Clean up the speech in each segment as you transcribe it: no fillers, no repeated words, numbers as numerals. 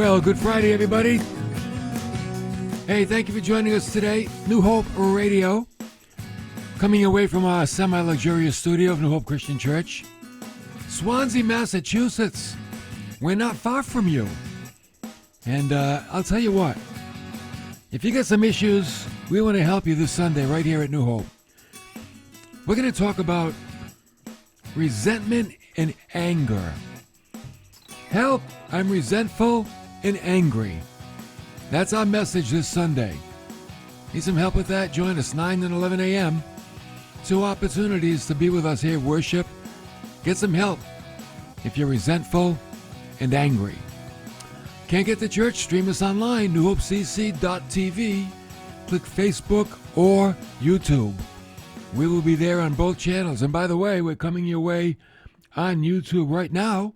Well, good Friday, everybody. Hey, thank you for joining us today. New Hope Radio, coming away from our semi-luxurious studio of New Hope Christian Church. Swansea, Massachusetts. We're not far from you. And I'll tell you what, if you got some issues, we want to help you this Sunday right here at New Hope. We're going to talk about resentment and anger. Help, I'm resentful and angry. That's our message this Sunday. Need some help with that? Join us 9 and 11 a.m. 2 opportunities to be with us here, worship. Get some help if you're resentful and angry. Can't get to church? Stream us online, newhopecc.tv. Click Facebook or YouTube. We will be there on both channels. And by the way, we're coming your way on YouTube right now.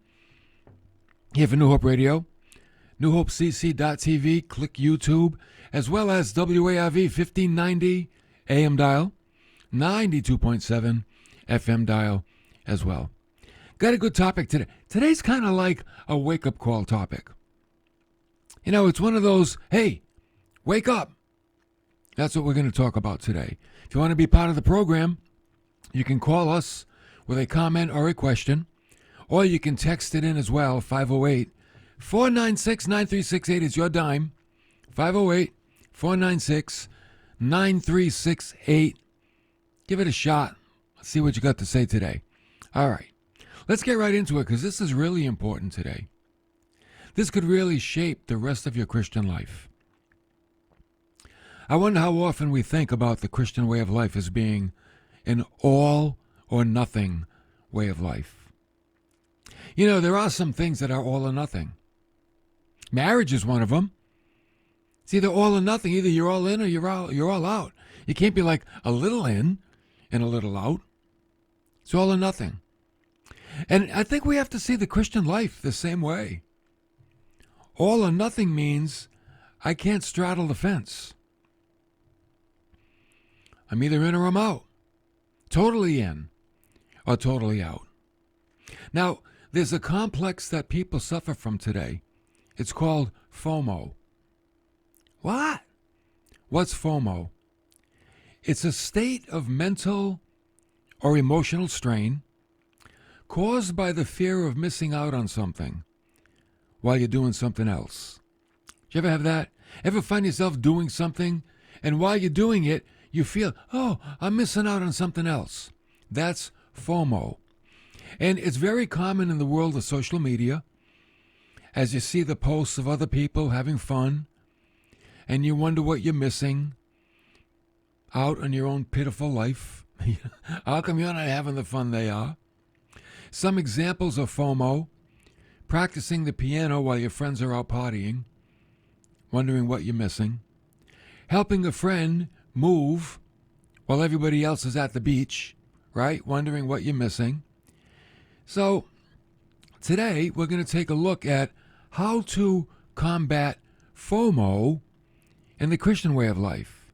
Here for New Hope Radio, newhopecc.tv, click YouTube, as well as WARV 1590 AM dial, 92.7 FM dial as well. Got a good topic today. Today's kind of like a wake-up call topic. You know, it's one of those, hey, wake up. That's what we're going to talk about today. If you want to be part of the program, you can call us with a comment or a question, or you can text it in as well, 508-496-9368 is your dime, 508-496-9368. Give it a shot. Let's see what you got to say today. All right, let's get right into it because this is really important today. This could really shape the rest of your Christian life. I wonder how often we think about the Christian way of life as being an all or nothing way of life. You know, there are some things that are all or nothing. Marriage is one of them. It's either all or nothing. Either you're all in or you're all out. You can't be like a little in and a little out. It's all or nothing. And I think we have to see the Christian life the same way. All or nothing means I can't straddle the fence. I'm either in or I'm out. Totally in or totally out. Now, there's a complex that people suffer from today. It's called FOMO. What? What's FOMO? It's a state of mental or emotional strain caused by the fear of missing out on something while you're doing something else. Do you ever have that? Ever find yourself doing something and while you're doing it, you feel, oh, I'm missing out on something else? That's FOMO. And it's very common in the world of social media as you see the posts of other people having fun and you wonder what you're missing out on your own pitiful life. How come you're not having the fun they are? Some examples of FOMO: practicing the piano while your friends are out partying, wondering what you're missing. Helping a friend move while everybody else is at the beach, right? Wondering what you're missing. So today we're going to take a look at how to combat FOMO in the Christian way of life.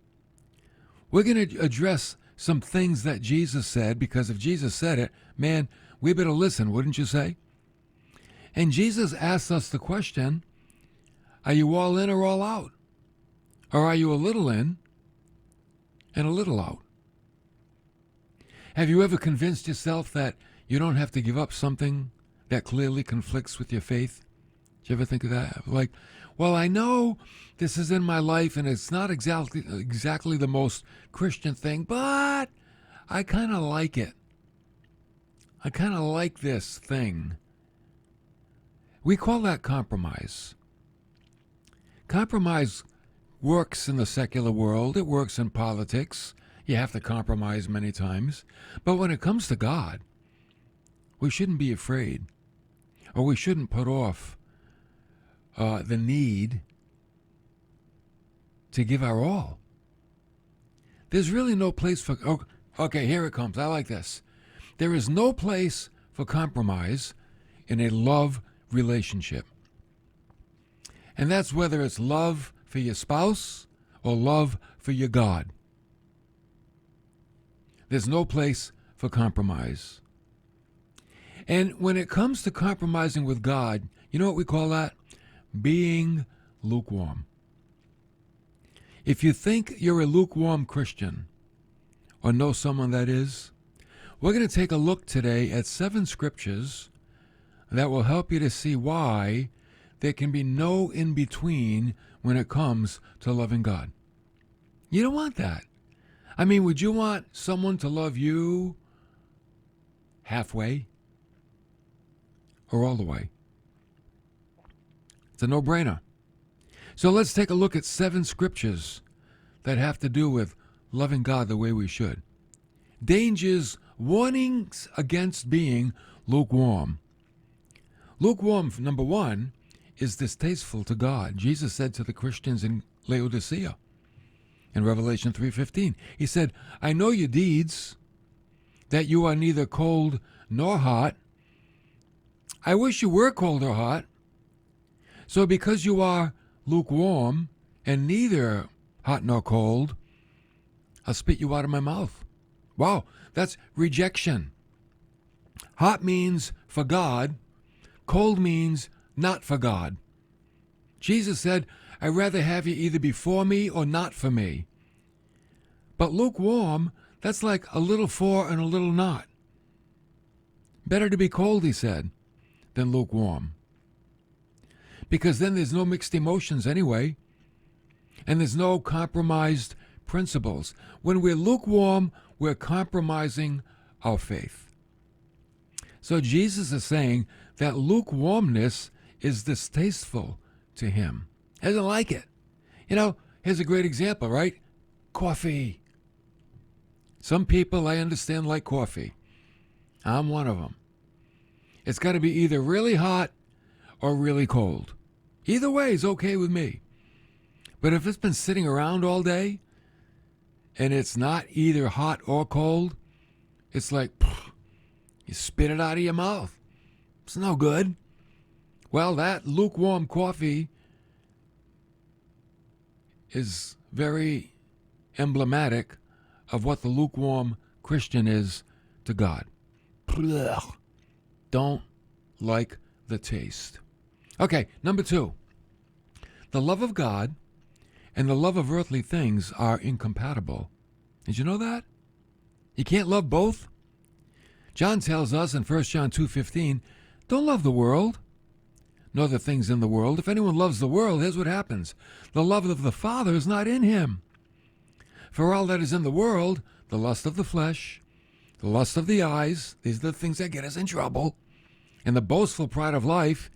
We're going to address some things that Jesus said, because if Jesus said it, man, we better listen, wouldn't you say? And Jesus asked us the question, are you all in or all out? Or are you a little in and a little out? Have you ever convinced yourself that you don't have to give up something that clearly conflicts with your faith? Did you ever think of that? Like, well, I know this is in my life and it's not exactly the most Christian thing, but I kind of like it. I kind of like this thing. We call that compromise. Compromise works in the secular world. It works in politics. You have to compromise many times. But when it comes to God, we shouldn't be afraid, or we shouldn't put off the need to give our all. There's really no place for, okay, here it comes. I like this. There is no place for compromise in a love relationship. And that's whether it's love for your spouse or love for your God. There's no place for compromise. And when it comes to compromising with God, you know what we call that? being lukewarm. If you think you're a lukewarm Christian, or know someone that is, we're going to take a look today at 7 scriptures that will help you to see why there can be no in-between when it comes to loving God. You don't want that. I mean, would you want someone to love you halfway or all the way? It's a no-brainer. So let's take a look at 7 scriptures that have to do with loving God the way we should. Dangers, warnings against being lukewarm. Lukewarm, number 1, is distasteful to God. Jesus said to the Christians in Laodicea in Revelation 3:15, he said, I know your deeds, that you are neither cold nor hot. I wish you were cold or hot. So because you are lukewarm and neither hot nor cold, I'll spit you out of my mouth. Wow, that's rejection. Hot means for God. Cold means not for God. Jesus said, I'd rather have you either be for me or not for me. But lukewarm, that's like a little for and a little not. Better to be cold, he said, than lukewarm. Because then there's no mixed emotions anyway, and there's no compromised principles. When we're lukewarm, we're compromising our faith. So Jesus is saying that lukewarmness is distasteful to him. He doesn't like it. You know, here's a great example, right? Coffee. Some people, I understand, like coffee. I'm one of them. It's got to be either really hot or really cold. Either way is okay with me. But if it's been sitting around all day and it's not either hot or cold, it's like, you spit it out of your mouth. It's no good. Well, that lukewarm coffee is very emblematic of what the lukewarm Christian is to God. Don't like the taste. Okay, number 2. The love of God and the love of earthly things are incompatible. Did you know that? You can't love both? John tells us in 1 John 2:15, don't love the world, nor the things in the world. If anyone loves the world, here's what happens. The love of the Father is not in him. For all that is in the world, the lust of the flesh, the lust of the eyes, these are the things that get us in trouble, and the boastful pride of life,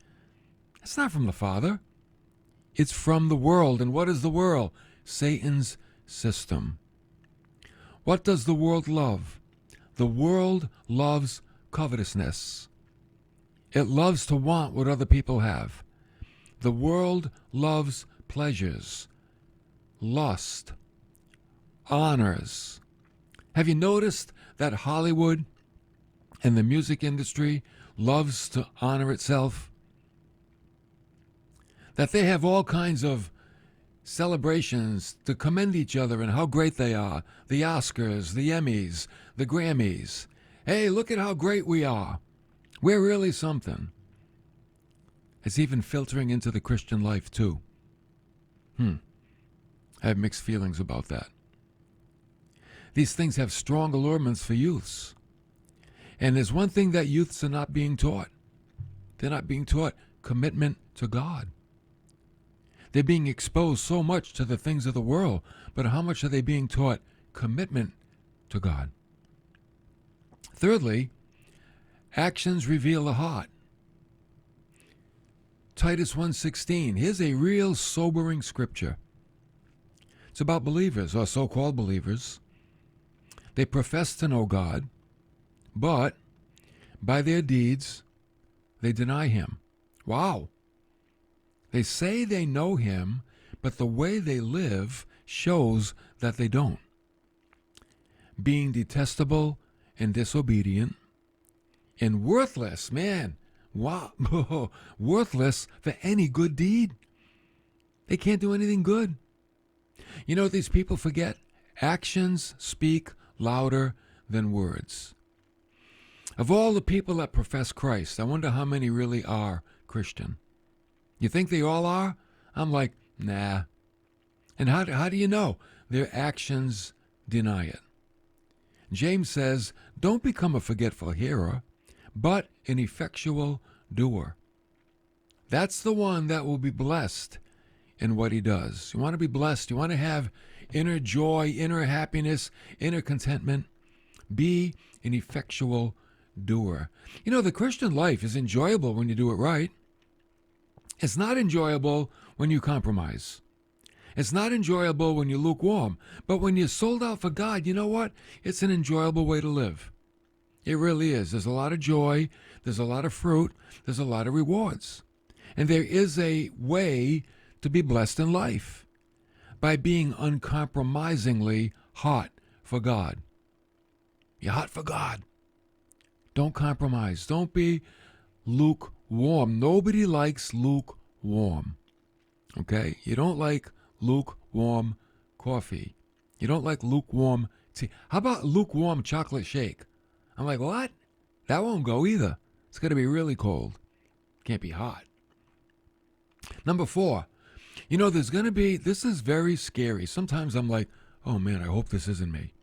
it's not from the Father. It's from the world. And what is the world? Satan's system. What does the world love? The world loves covetousness. It loves to want what other people have. The world loves pleasures, lust, honors. Have you noticed that Hollywood and the music industry loves to honor itself? That they have all kinds of celebrations to commend each other and how great they are. The Oscars, the Emmys, the Grammys. Hey, look at how great we are. We're really something. It's even filtering into the Christian life too. I have mixed feelings about that. These things have strong allurements for youths. And there's one thing that youths are not being taught. They're not being taught commitment to God. They're being exposed so much to the things of the world, but how much are they being taught commitment to God? Thirdly, actions reveal the heart. Titus 1:16. Here's a real sobering scripture. It's about believers, or so-called believers. They profess to know God, but by their deeds, they deny him. Wow. They say they know him, but the way they live shows that they don't. Being detestable and disobedient and worthless, man, wow, worthless for any good deed. They can't do anything good. You know what these people forget? Actions speak louder than words. Of all the people that profess Christ, I wonder how many really are Christian. You think they all are? I'm like, nah. And how do you know? Their actions deny it. James says, don't become a forgetful hearer, but an effectual doer. That's the one that will be blessed in what he does. You want to be blessed. You want to have inner joy, inner happiness, inner contentment. Be an effectual doer. You know, the Christian life is enjoyable when you do it right. It's not enjoyable when you compromise. It's not enjoyable when you're lukewarm. But when you're sold out for God, you know what? It's an enjoyable way to live. It really is. There's a lot of joy. There's a lot of fruit. There's a lot of rewards. And there is a way to be blessed in life by being uncompromisingly hot for God. You're hot for God. Don't compromise. Don't be lukewarm. Nobody likes lukewarm. Okay? You don't like lukewarm coffee. You don't like lukewarm tea. How about lukewarm chocolate shake? I'm like, what? That won't go either. It's got to be really cold. Can't be hot. Number 4, you know, this is very scary. Sometimes I'm like, oh man, I hope this isn't me.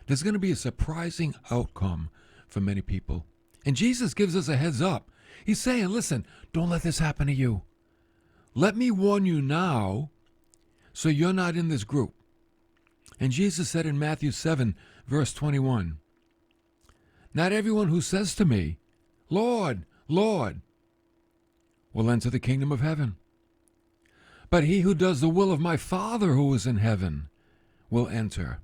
There's going to be a surprising outcome for many people. And Jesus gives us a heads up. He's saying, listen, don't let this happen to you. Let me warn you now so you're not in this group. And Jesus said in Matthew 7, verse 21, not everyone who says to me, Lord, Lord, will enter the kingdom of heaven, but he who does the will of my Father who is in heaven will enter.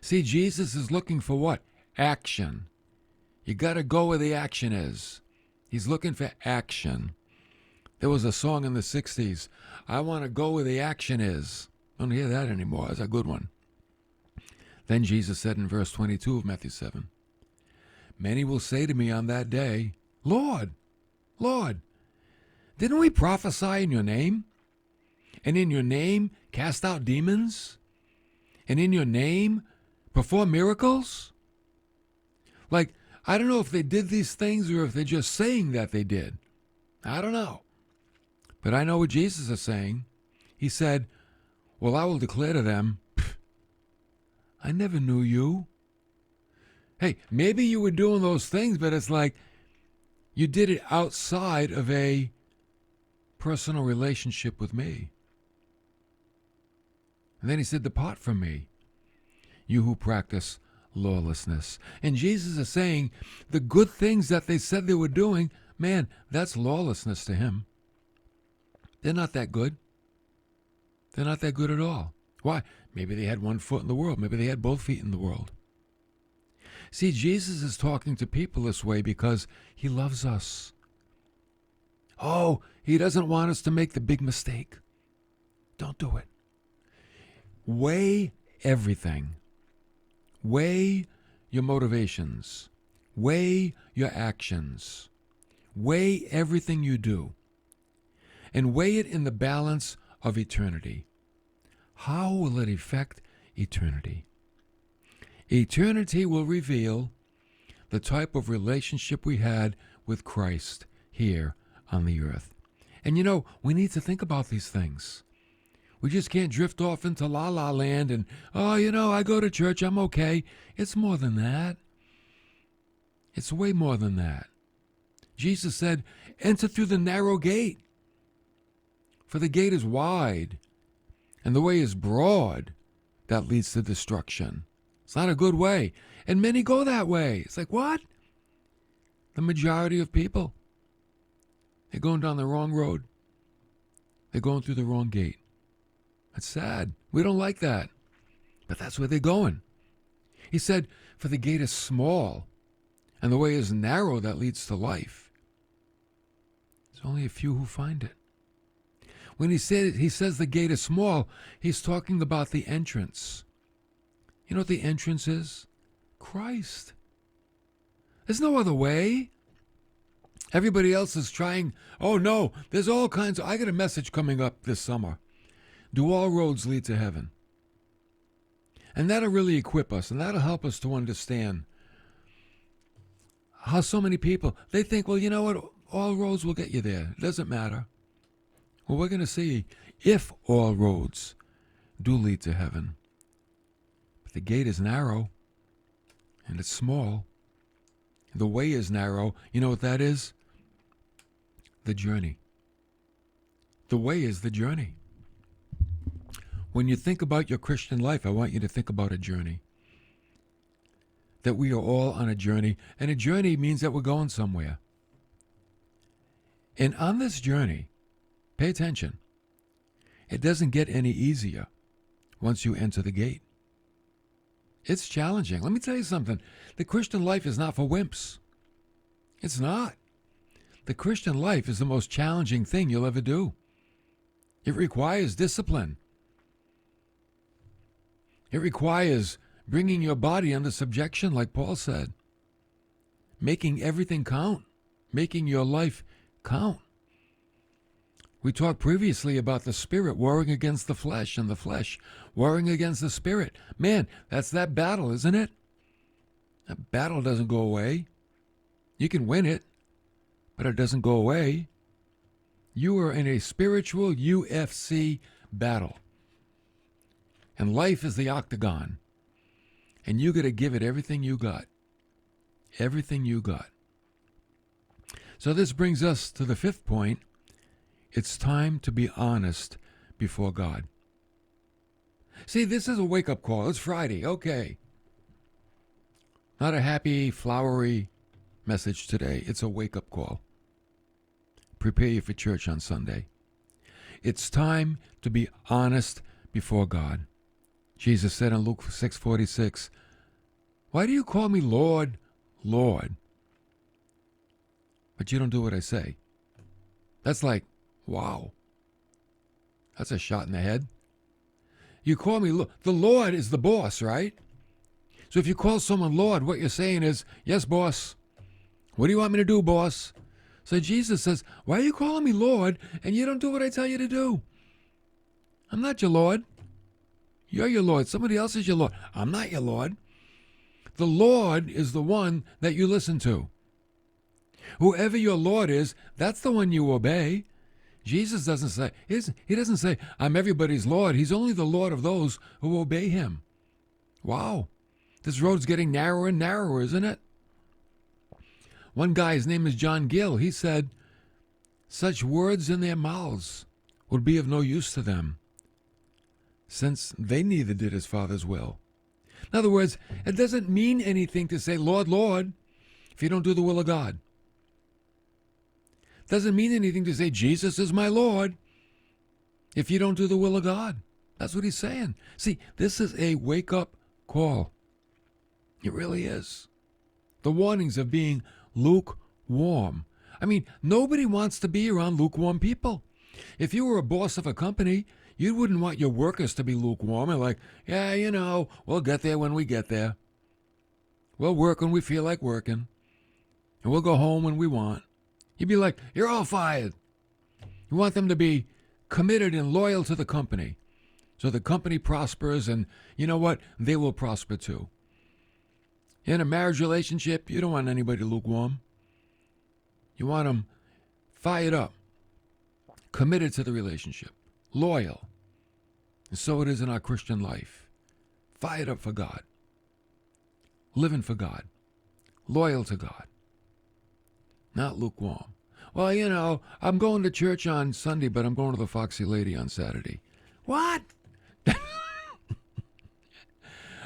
See, Jesus is looking for what? Action. You got to go where the action is. He's looking for action. There was a song in the 60s, I want to go where the action is. I don't hear that anymore. That's a good one. Then Jesus said in verse 22 of Matthew 7, many will say to me on that day, Lord, Lord, didn't we prophesy in your name? And in your name cast out demons? And in your name perform miracles? Like, I don't know if they did these things or if they're just saying that they did. I don't know. But I know what Jesus is saying. He said, well, I will declare to them, I never knew you. Hey, maybe you were doing those things, but it's like you did it outside of a personal relationship with me. And then he said, depart from me, you who practice lawlessness. And Jesus is saying the good things that they said they were doing, man, that's lawlessness to him. They're not that good. They're not that good at all. Why? Maybe they had one foot in the world. Maybe they had both feet in the world. See, Jesus is talking to people this way because he loves us. Oh, he doesn't want us to make the big mistake. Don't do it. Weigh everything. Weigh your motivations. Weigh your actions. Weigh everything you do. And weigh it in the balance of eternity. How will it affect eternity? Eternity will reveal the type of relationship we had with Christ here on the earth. And you know, we need to think about these things. We just can't drift off into la-la land and, oh, you know, I go to church, I'm okay. It's more than that. It's way more than that. Jesus said, enter through the narrow gate. For the gate is wide, and the way is broad that leads to destruction. It's not a good way. And many go that way. It's like, what? The majority of people, they're going down the wrong road. They're going through the wrong gate. That's sad. We don't like that. But that's where they're going. He said, for the gate is small, and the way is narrow that leads to life. There's only a few who find it. When he says the gate is small, he's talking about the entrance. You know what the entrance is? Christ. There's no other way. Everybody else is trying. Oh no, there's all kinds of, I got a message coming up this summer. Do all roads lead to heaven? And that'll really equip us, and that'll help us to understand how so many people, they think, well, you know what, all roads will get you there. It doesn't matter. Well, we're going to see if all roads do lead to heaven. But the gate is narrow, and it's small. The way is narrow. You know what that is? The journey. The way is the journey. When you think about your Christian life, I want you to think about a journey. That we are all on a journey, and a journey means that we're going somewhere. And on this journey, pay attention, it doesn't get any easier once you enter the gate. It's challenging. Let me tell you something. The Christian life is not for wimps. It's not. The Christian life is the most challenging thing you'll ever do. It requires discipline. It requires bringing your body under subjection, like Paul said. Making everything count. Making your life count. We talked previously about the spirit warring against the flesh and the flesh warring against the spirit. Man, that's that battle, isn't it? That battle doesn't go away. You can win it, but it doesn't go away. You are in a spiritual UFC battle. And life is the octagon. And you got to give it everything you got. Everything you got. So this brings us to the fifth point. It's time to be honest before God. See, this is a wake-up call. It's Friday. Okay. Not a happy, flowery message today. It's a wake-up call. Prepare you for church on Sunday. It's time to be honest before God. Jesus said in Luke 6:46, "Why do you call me Lord, Lord, but you don't do what I say?" That's like, wow. That's a shot in the head. You call me Lord. The Lord is the boss, right? So if you call someone Lord, what you're saying is, yes, boss. What do you want me to do, boss? So Jesus says, why are you calling me Lord and you don't do what I tell you to do? I'm not your Lord. You're your Lord. Somebody else is your Lord. I'm not your Lord. The Lord is the one that you listen to. Whoever your Lord is, that's the one you obey. Jesus doesn't say, he doesn't say, I'm everybody's Lord. He's only the Lord of those who obey him. Wow. This road's getting narrower and narrower, isn't it? One guy, his name is John Gill, he said, such words in their mouths would be of no use to them, since they neither did his Father's will. In other words, it doesn't mean anything to say, Lord, Lord, if you don't do the will of God. It doesn't mean anything to say, Jesus is my Lord, if you don't do the will of God. That's what he's saying. See, this is a wake-up call. It really is. The warnings of being lukewarm. I mean, nobody wants to be around lukewarm people. If you were a boss of a company, you wouldn't want your workers to be lukewarm and like, yeah, you know, we'll get there when we get there. We'll work when we feel like working. And we'll go home when we want. You'd be like, you're all fired. You want them to be committed and loyal to the company. So the company prospers and you know what? They will prosper too. In a marriage relationship, you don't want anybody lukewarm. You want them fired up, committed to the relationship, loyal. And so it is in our Christian life. Fired up for God, living for God, loyal to God, not lukewarm. Well, you know, I'm going to church on Sunday, but I'm going to the Foxy Lady on Saturday. What?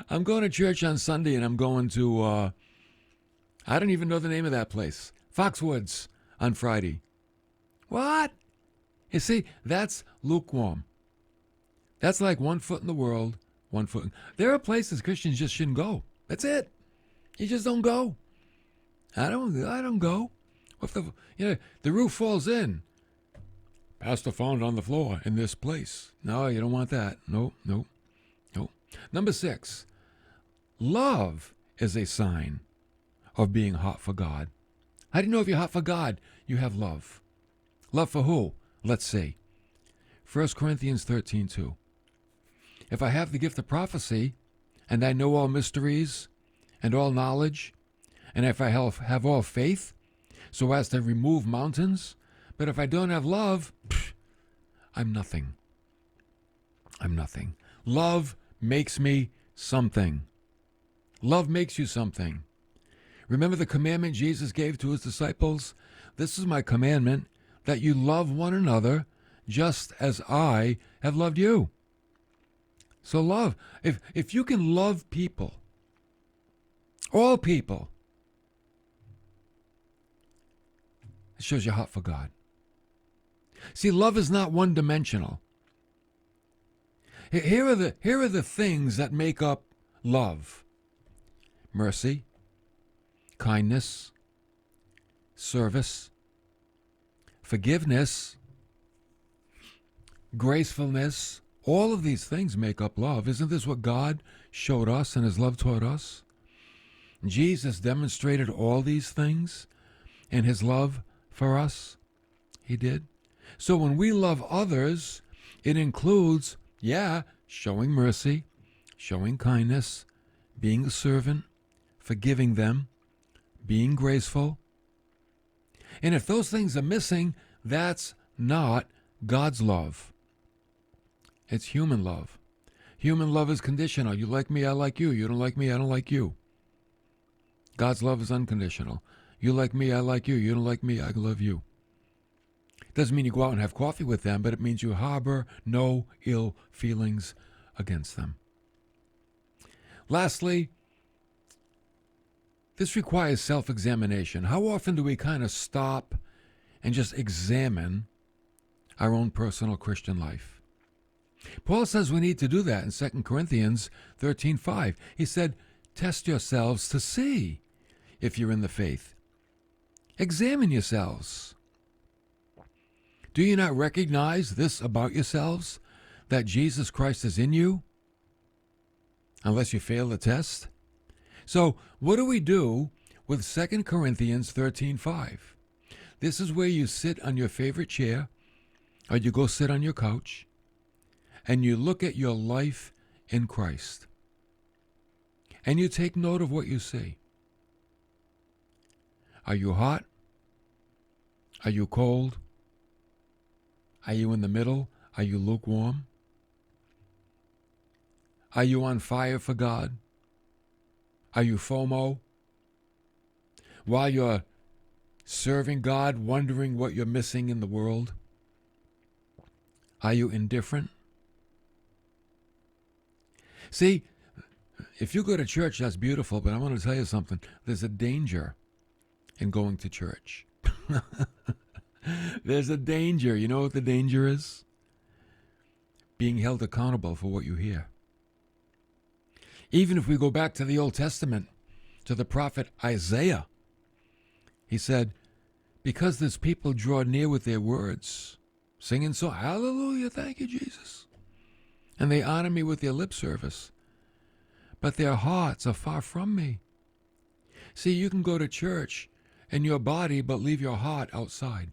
I'm going to church on Sunday and I'm going to, I don't even know the name of that place, Foxwoods on Friday. What? You see, that's lukewarm. That's like 1 foot in the world, 1 foot. There are places Christians just shouldn't go. That's it. You just don't go. I don't go. If the roof falls in, Pastor found on the floor in this place. No, you don't want that. No. Number 6, love is a sign of being hot for God. How do you know if you're hot for God? You have love. Love for who? Let's see. 1 Corinthians 13:2. If I have the gift of prophecy, and I know all mysteries and all knowledge, and if I have all faith, so as to remove mountains. But if I don't have love, I'm nothing. I'm nothing. Love makes me something. Love makes you something. Remember the commandment Jesus gave to his disciples? This is my commandment, that you love one another just as I have loved you. So love. If you can love people, all people, it shows your heart for God. See, love is not one-dimensional. Here are the things that make up love: mercy, kindness, service, forgiveness, gracefulness. All of these things make up love. Isn't this what God showed us in his love toward us? Jesus demonstrated all these things in his love for us. He did. So when we love others, it includes, showing mercy, showing kindness, being a servant, forgiving them, being graceful. And if those things are missing, that's not God's love. It's human love. Human love is conditional. You like me, I like you. You don't like me, I don't like you. God's love is unconditional. You like me, I like you. You don't like me, I love you. Doesn't mean you go out and have coffee with them, but it means you harbor no ill feelings against them. Lastly, this requires self-examination. How often do we kind of stop and just examine our own personal Christian life? Paul says we need to do that in 2 Corinthians 13:5. He said, test yourselves to see if you're in the faith. Examine yourselves. Do you not recognize this about yourselves, that Jesus Christ is in you, unless you fail the test? So what do we do with 2 Corinthians 13:5? This is where you sit on your favorite chair, or you go sit on your couch, and you look at your life in Christ. And you take note of what you see. Are you hot? Are you cold? Are you in the middle? Are you lukewarm? Are you on fire for God? Are you FOMO? While you're serving God, wondering what you're missing in the world? Are you indifferent? See, if you go to church, that's beautiful, but I want to tell you something. There's a danger in going to church. There's a danger. You know what the danger is? Being held accountable for what you hear. Even if we go back to the Old Testament, to the prophet Isaiah, he said, because this people draw near with their words, singing so, hallelujah, thank you, Jesus. And they honor me with their lip service, but their hearts are far from me. See, you can go to church in your body, but leave your heart outside.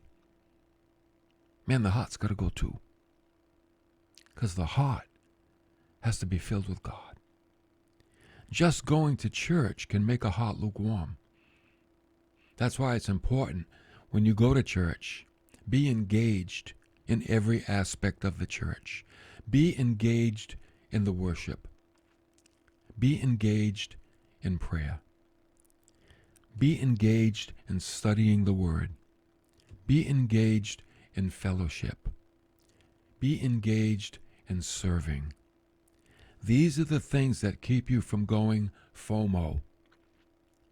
Man, the heart's got to go too. Because the heart has to be filled with God. Just going to church can make a heart lukewarm. That's why it's important when you go to church, be engaged in every aspect of the church. Be engaged in the worship. Be engaged in prayer. Be engaged in studying the Word. Be engaged in fellowship. Be engaged in serving. These are the things that keep you from going FOMO,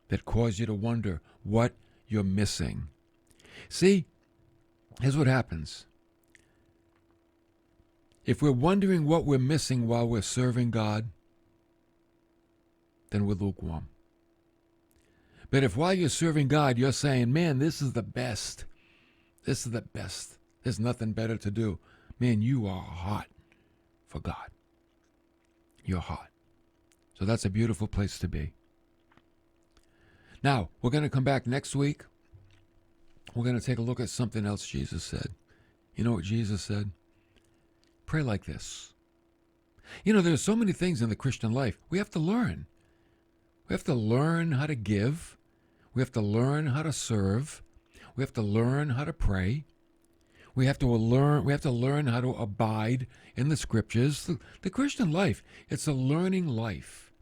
that cause you to wonder what you're missing. See, here's what happens. If we're wondering what we're missing while we're serving God, then we're lukewarm. But if while you're serving God, you're saying, man, this is the best. This is the best. There's nothing better to do. Man, you are hot for God. You're hot. So that's a beautiful place to be. Now, we're going to come back next week. We're going to take a look at something else Jesus said. You know what Jesus said? Pray like this. You know, there's so many things in the Christian life we have to learn. We have to learn how to give. We have to learn how to serve. We have to learn how to pray. We have to learn how to abide in the scriptures. The Christian life, it's a learning life.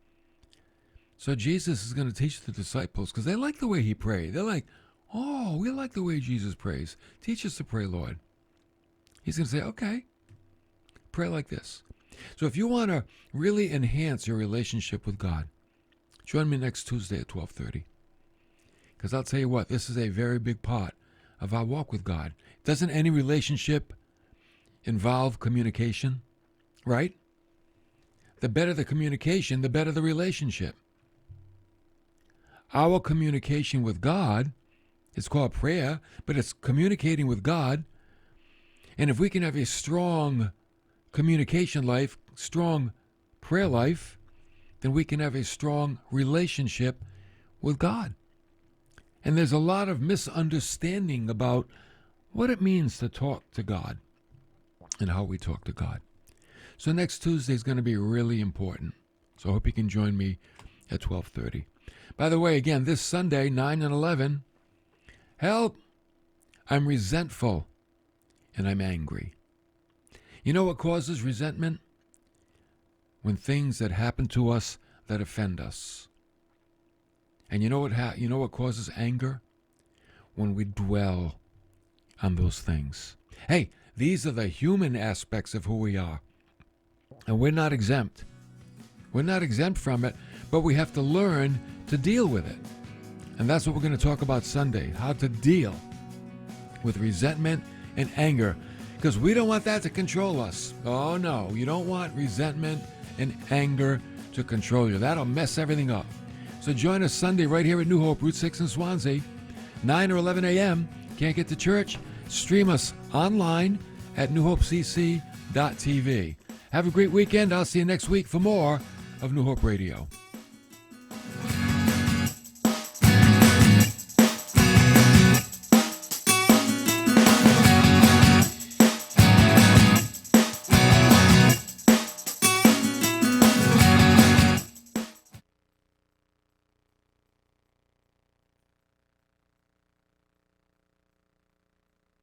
So Jesus is going to teach the disciples because they like the way he prayed. They're like, oh, we like the way Jesus prays. Teach us to pray, Lord. He's going to say, okay, pray like this. So if you want to really enhance your relationship with God, join me next Tuesday at 12:30. Because I'll tell you what, this is a very big part of our walk with God. Doesn't any relationship involve communication, right? The better the communication, the better the relationship. Our communication with God, it's called prayer, but it's communicating with God. And if we can have a strong communication life, strong prayer life, then we can have a strong relationship with God. And there's a lot of misunderstanding about what it means to talk to God and how we talk to God. So next Tuesday is going to be really important. So I hope you can join me at 12:30. By the way, again, this Sunday, 9 and 11, help, I'm resentful and I'm angry. You know what causes resentment? When things that happen to us that offend us. And you know what causes anger? When we dwell on those things. Hey, these are the human aspects of who we are. And we're not exempt. We're not exempt from it, but we have to learn to deal with it. And that's what we're going to talk about Sunday, how to deal with resentment and anger. Because we don't want that to control us. Oh no, you don't want resentment and anger to control you. That'll mess everything up. So join us Sunday right here at New Hope, Route 6 in Swansea, 9 or 11 a.m. Can't get to church? Stream us online at newhopecc.tv. Have a great weekend. I'll see you next week for more of New Hope Radio.